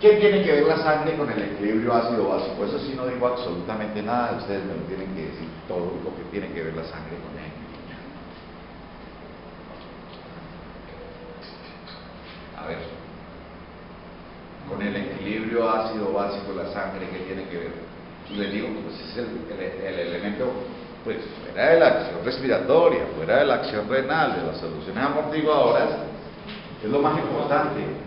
¿Qué tiene que ver la sangre con el equilibrio ácido-básico? Eso sí no digo absolutamente nada, ustedes me lo tienen que decir todo lo que tiene que ver la sangre con el equilibrio. A ver, con el equilibrio ácido-básico de la sangre, ¿qué tiene que ver? Les digo, pues es el elemento, pues fuera de la acción respiratoria, fuera de la acción renal, de las soluciones amortiguadoras, es lo más importante.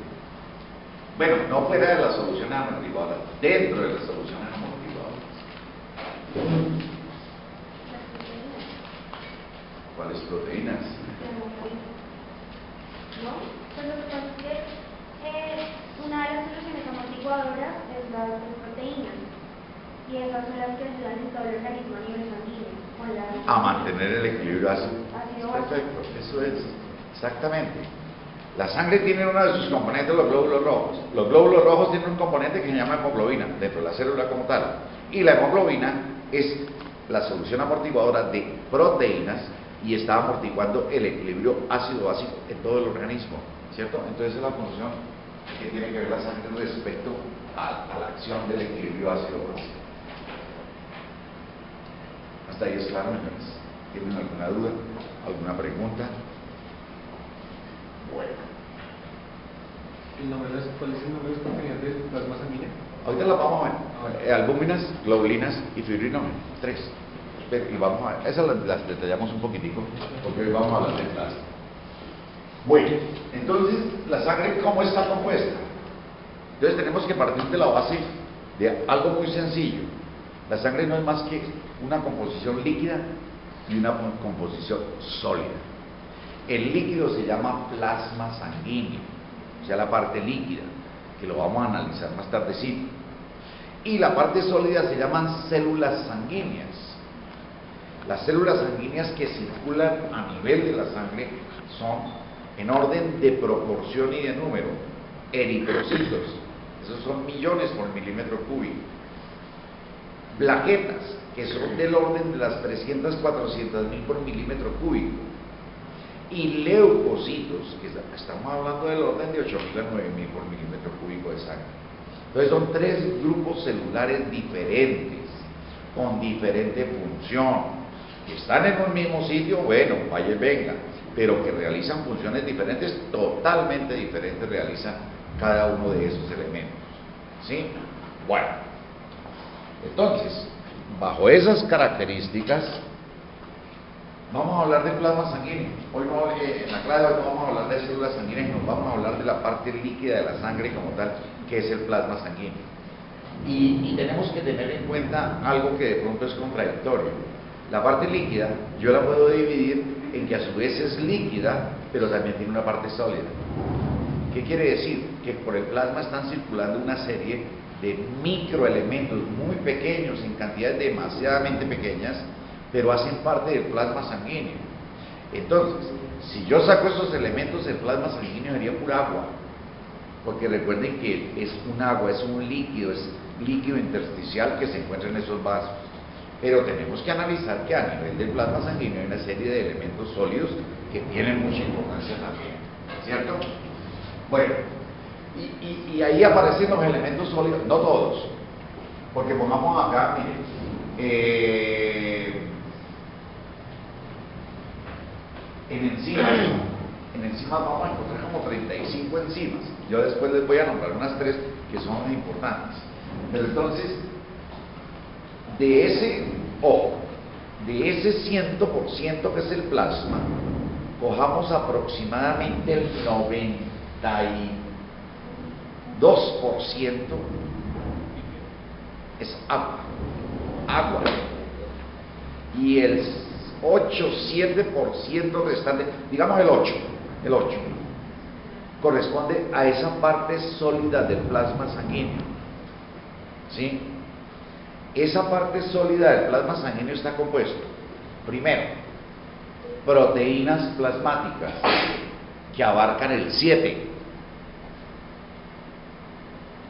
Bueno, no fuera de las soluciones amortiguadoras, dentro de las soluciones amortiguadoras. ¿Cuáles proteínas? No, pues lo que pasa es que una de las soluciones amortiguadoras es la de proteínas, y esas son las que ayudan en todo el organismo a nivel sanguíneo, a mantener el equilibrio ácido. Ácido-básico. Perfecto, eso es, exactamente. La sangre tiene uno de sus componentes, los glóbulos rojos. Los glóbulos rojos tienen un componente que se llama hemoglobina, dentro de la célula como tal. Y la hemoglobina es la solución amortiguadora de proteínas y está amortiguando el equilibrio ácido-básico en todo el organismo, ¿cierto? Entonces es la función que tiene que ver la sangre respecto a la acción del equilibrio ácido-básico. Hasta ahí es claro, señores. ¿Tienen alguna duda? ¿Alguna pregunta? Bueno. ¿Cuál es el nombre de las proteínas del plasma sanguíneo? Ahorita las vamos a ver. Albúminas, globulinas y fibrinógenos. 3. Y vamos a ver. Esas las detallamos un poquitico, porque hoy vamos a hablar del plasma. Bueno, entonces, ¿la sangre cómo está compuesta? Entonces tenemos que partir de la base de algo muy sencillo. La sangre no es más que una composición líquida y una composición sólida. El líquido se llama plasma sanguíneo, o sea, la parte líquida, que lo vamos a analizar más tardecito. Y la parte sólida se llaman células sanguíneas. Las células sanguíneas que circulan a nivel de la sangre son en orden de proporción y de número. Eritrocitos, esos son millones por milímetro cúbico. Plaquetas, que son del orden de las 300, 400 mil por milímetro cúbico. Y leucocitos, que estamos hablando del orden de 8.000 a 9.000 por milímetro cúbico de sangre. Entonces son 3 grupos celulares diferentes, con diferente función, que están en un mismo sitio, bueno, vaya y venga, pero que realizan funciones diferentes, totalmente diferentes realizan cada uno de esos elementos. ¿Sí? Bueno, entonces, bajo esas características, vamos a hablar de plasma sanguíneo. Hoy no, en la clase no vamos a hablar de células sanguíneas, nos vamos a hablar de la parte líquida de la sangre como tal, que es el plasma sanguíneo. Y tenemos que tener en cuenta algo que de pronto es contradictorio. La parte líquida, yo la puedo dividir en que a su vez es líquida, pero también tiene una parte sólida. ¿Qué quiere decir? Que por el plasma están circulando una serie de microelementos muy pequeños, en cantidades demasiadamente pequeñas, pero hacen parte del plasma sanguíneo. Entonces, si yo saco esos elementos del plasma sanguíneo sería pura agua, porque recuerden que es un agua, es un líquido, es líquido intersticial que se encuentra en esos vasos. Pero tenemos que analizar que a nivel del plasma sanguíneo hay una serie de elementos sólidos que tienen mucha importancia también, ¿cierto? Bueno, y ahí aparecen los elementos sólidos, no todos, porque pongamos acá, miren, en enzimas vamos a encontrar como 35 enzimas. Yo después les voy a nombrar unas 3 que son muy importantes. Pero entonces, de ese 100% que es el plasma, cojamos aproximadamente el 92% es agua. Y el 8-7% restante, digamos el 8, corresponde a esa parte sólida del plasma sanguíneo. ¿Sí? Esa parte sólida del plasma sanguíneo está compuesto, primero, proteínas plasmáticas, que abarcan el 7.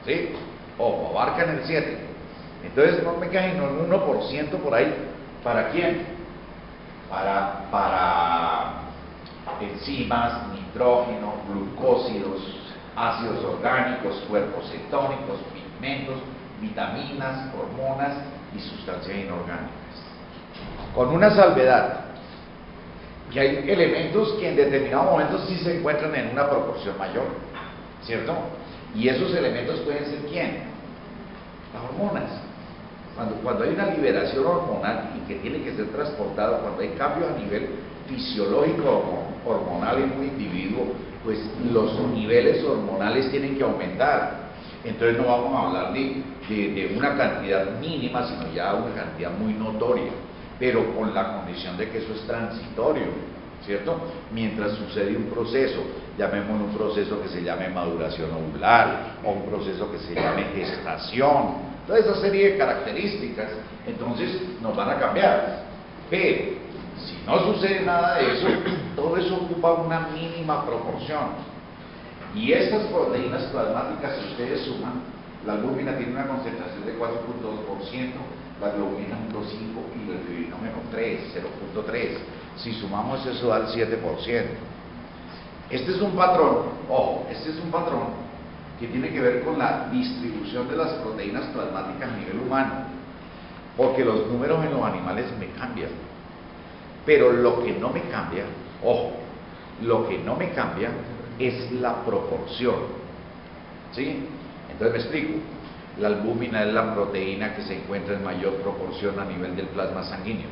¿Sí? Ojo, abarcan el 7. Entonces no me caen en un 1% por ahí. ¿Para quién? Para enzimas, nitrógeno, glucósidos, ácidos orgánicos, cuerpos cetónicos, pigmentos, vitaminas, hormonas y sustancias inorgánicas. Con una salvedad, que hay elementos que en determinados momentos sí se encuentran en una proporción mayor, ¿cierto? Y esos elementos pueden ser ¿quién? Las hormonas. Cuando hay una liberación hormonal y que tiene que ser transportado, cuando hay cambios a nivel fisiológico hormonal en un individuo, pues los niveles hormonales tienen que aumentar. Entonces no vamos a hablar de una cantidad mínima, sino ya una cantidad muy notoria, pero con la condición de que eso es transitorio, ¿cierto? Mientras sucede un proceso, llamémoslo un proceso que se llame maduración ovular, o un proceso que se llame gestación, toda esa serie de características, entonces nos van a cambiar. Pero si no sucede nada de eso, todo eso ocupa una mínima proporción. Y estas proteínas plasmáticas, si ustedes suman, la albúmina tiene una concentración de 4.2%, la globulina 0.5 y el fibrinógeno 0.3. Si sumamos eso da el 7%. Este es un patrón, ojo, este es un patrón que tiene que ver con la distribución de las proteínas plasmáticas a nivel humano, porque los números en los animales me cambian, pero lo que no me cambia, ojo, lo que no me cambia es la proporción, ¿sí? Entonces me explico. La albúmina es la proteína que se encuentra en mayor proporción a nivel del plasma sanguíneo.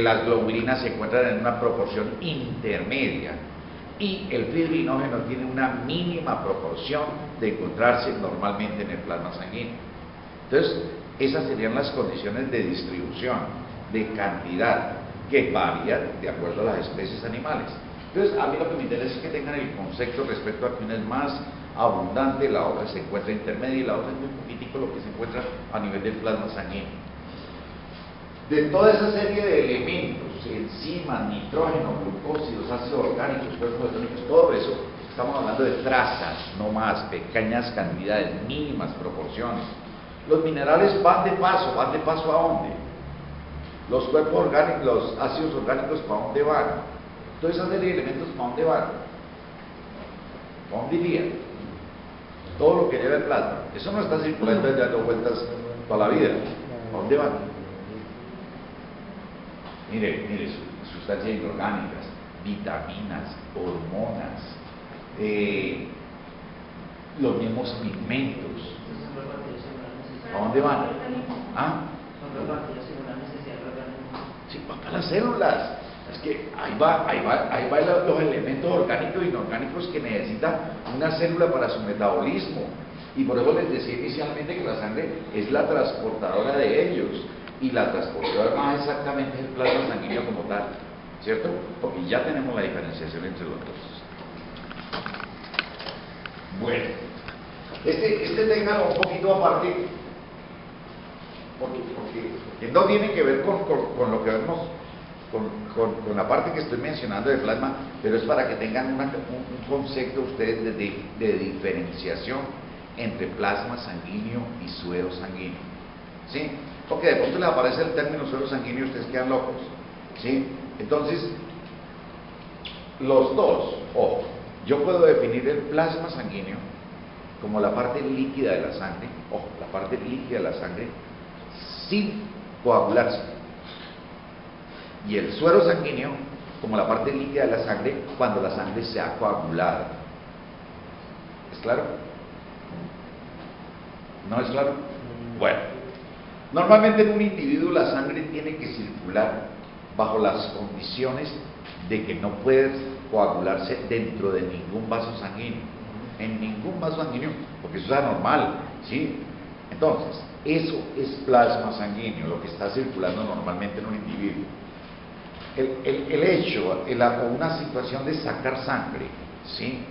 Las globulinas se encuentran en una proporción intermedia y el fibrinógeno tiene una mínima proporción de encontrarse normalmente en el plasma sanguíneo. Entonces, esas serían las condiciones de distribución, de cantidad, que varían de acuerdo a las especies animales. Entonces, a mí lo que me interesa es que tengan el concepto respecto a que una es más abundante, la otra se encuentra intermedia y la otra es muy poquitico lo que se encuentra a nivel del plasma sanguíneo. De toda esa serie de elementos, enzimas, nitrógeno, glucósidos, ácidos orgánicos, cuerpos cetónicos, todo eso, estamos hablando de trazas, no más, pequeñas cantidades, mínimas proporciones. Los minerales van de paso ¿a dónde? Los cuerpos orgánicos, los ácidos orgánicos, ¿para dónde van? Toda esa serie de elementos, ¿para dónde van? ¿Para dónde irían? Todo lo que lleva el plasma. Eso no está circulando y dando vueltas toda la vida. ¿A dónde van? Mire, sustancias inorgánicas, vitaminas, hormonas, los mismos pigmentos. ¿A dónde van? ¿Ah? Sí, van para las células. Es que ahí va los elementos orgánicos e inorgánicos que necesita una célula para su metabolismo. Y por eso les decía inicialmente que la sangre es la transportadora de ellos. Y la transportadora más exactamente es el plasma sanguíneo como tal, ¿cierto? Porque ya tenemos la diferenciación entre los dos. Bueno, este téngalo un poquito aparte, porque no tiene que ver con lo que vemos, con la parte que estoy mencionando de plasma, pero es para que tengan un concepto ustedes de diferenciación entre plasma sanguíneo y suero sanguíneo, ¿sí? Porque de pronto les aparece el término suero sanguíneo y ustedes quedan locos, ¿sí? Entonces, los dos, ojo, yo puedo definir el plasma sanguíneo como la parte líquida de la sangre, ojo, la parte líquida de la sangre sin coagularse, y el suero sanguíneo como la parte líquida de la sangre cuando la sangre se ha coagulado. ¿Es claro? ¿No es claro? Bueno, normalmente en un individuo la sangre tiene que circular bajo las condiciones de que no puede coagularse dentro de ningún vaso sanguíneo, en ningún vaso sanguíneo, porque eso es anormal, ¿sí? Entonces, eso es plasma sanguíneo, lo que está circulando normalmente en un individuo. El hecho, o una situación de sacar sangre, ¿sí?,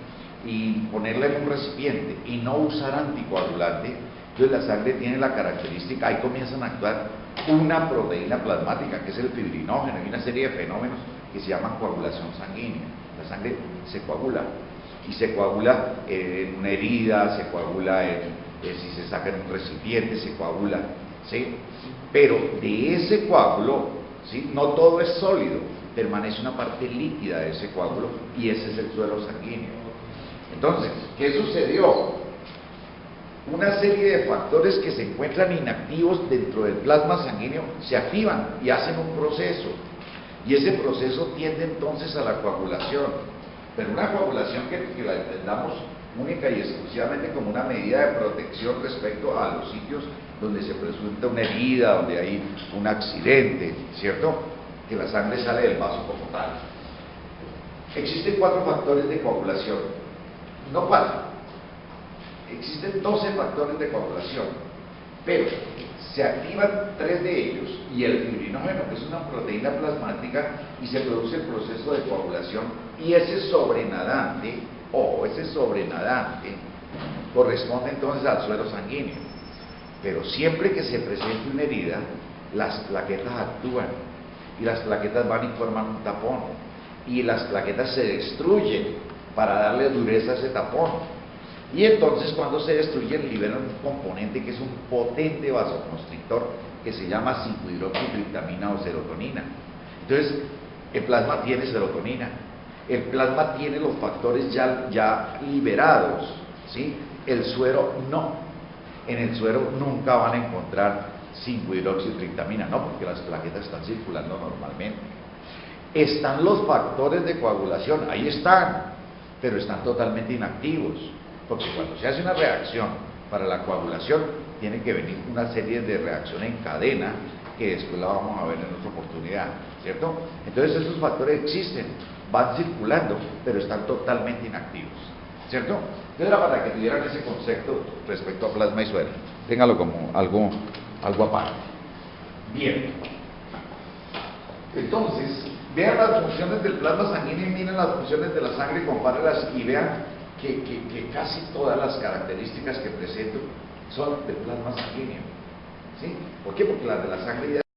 y ponerla en un recipiente y no usar anticoagulante, entonces la sangre tiene la característica, ahí comienzan a actuar una proteína plasmática que es el fibrinógeno y una serie de fenómenos que se llaman coagulación sanguínea. La sangre se coagula y se coagula en una herida, se coagula si se saca en un recipiente, se coagula, ¿sí? Pero de ese coágulo, ¿sí?, no todo es sólido, permanece una parte líquida de ese coágulo y ese es el suero sanguíneo. Entonces, ¿qué sucedió? Una serie de factores que se encuentran inactivos dentro del plasma sanguíneo se activan y hacen un proceso. Y ese proceso tiende entonces a la coagulación. Pero una coagulación que la entendamos única y exclusivamente como una medida de protección respecto a los sitios donde se presenta una herida, donde hay un accidente, ¿cierto? Que la sangre sale del vaso como tal. Existen 4 factores de coagulación, no 4. Existen 12 factores de coagulación, pero se activan 3 de ellos y el fibrinógeno, que es una proteína plasmática, y se produce el proceso de coagulación, y ese sobrenadante, corresponde entonces al suero sanguíneo. Pero siempre que se presente una herida, las plaquetas actúan, y las plaquetas van y forman un tapón, y las plaquetas se destruyen para darle dureza a ese tapón. Y entonces cuando se destruyen liberan un componente que es un potente vasoconstrictor que se llama 5-hidroxitriptamina o serotonina. Entonces el plasma tiene serotonina, el plasma tiene los factores ya liberados, ¿sí? El suero no. En el suero nunca van a encontrar 5-hidroxitriptamina, no, porque las plaquetas están circulando normalmente. Están los factores de coagulación, ahí están, pero están totalmente inactivos. Porque cuando se hace una reacción para la coagulación, tiene que venir una serie de reacciones en cadena que después la vamos a ver en otra oportunidad, ¿cierto? Entonces esos factores existen, van circulando, pero están totalmente inactivos, ¿cierto? Entonces era para que tuvieran ese concepto respecto a plasma y suero. Téngalo como algo aparte. Bien. Entonces, vean las funciones del plasma sanguíneo y miren las funciones de la sangre, compárenlas y vean que casi todas las características que presento son del plasma sanguíneo, ¿sí? ¿Por qué? Porque las de la sangre